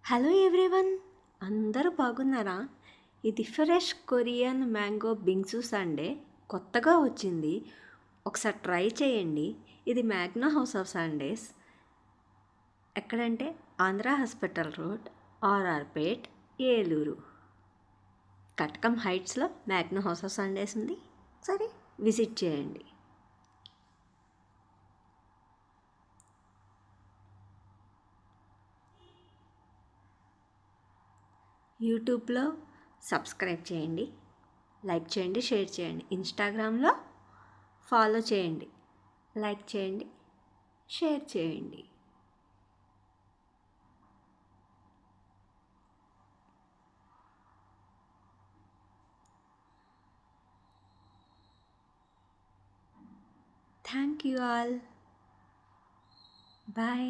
Hello everyone, అందరూ బాగున్నారా? ఇది ఫ్రెష్ కొరియన్ మ్యాంగో బింగ్సు సండే కొత్తగా వచ్చింది. ఒకసారి ట్రై చేయండి. ఇది మ్యాగ్నా హౌస్ ఆఫ్ సండేస్. ఎక్కడంటే ఆంధ్ర హాస్పిటల్ రోడ్, ఆర్ఆర్పేట్, ఏలూరు. కటకం హైట్స్లో మ్యాగ్నా హౌస్ ఆఫ్ సండేస్ ఉంది. సరే, విజిట్ చేయండి. యూట్యూబ్లో సబ్స్క్రైబ్ చేయండి, లైక్ చేయండి, షేర్ చేయండి. ఇన్స్టాగ్రామ్లో ఫాలో చేయండి, లైక్ చేయండి, షేర్ చేయండి. Thank you all. బాయ్.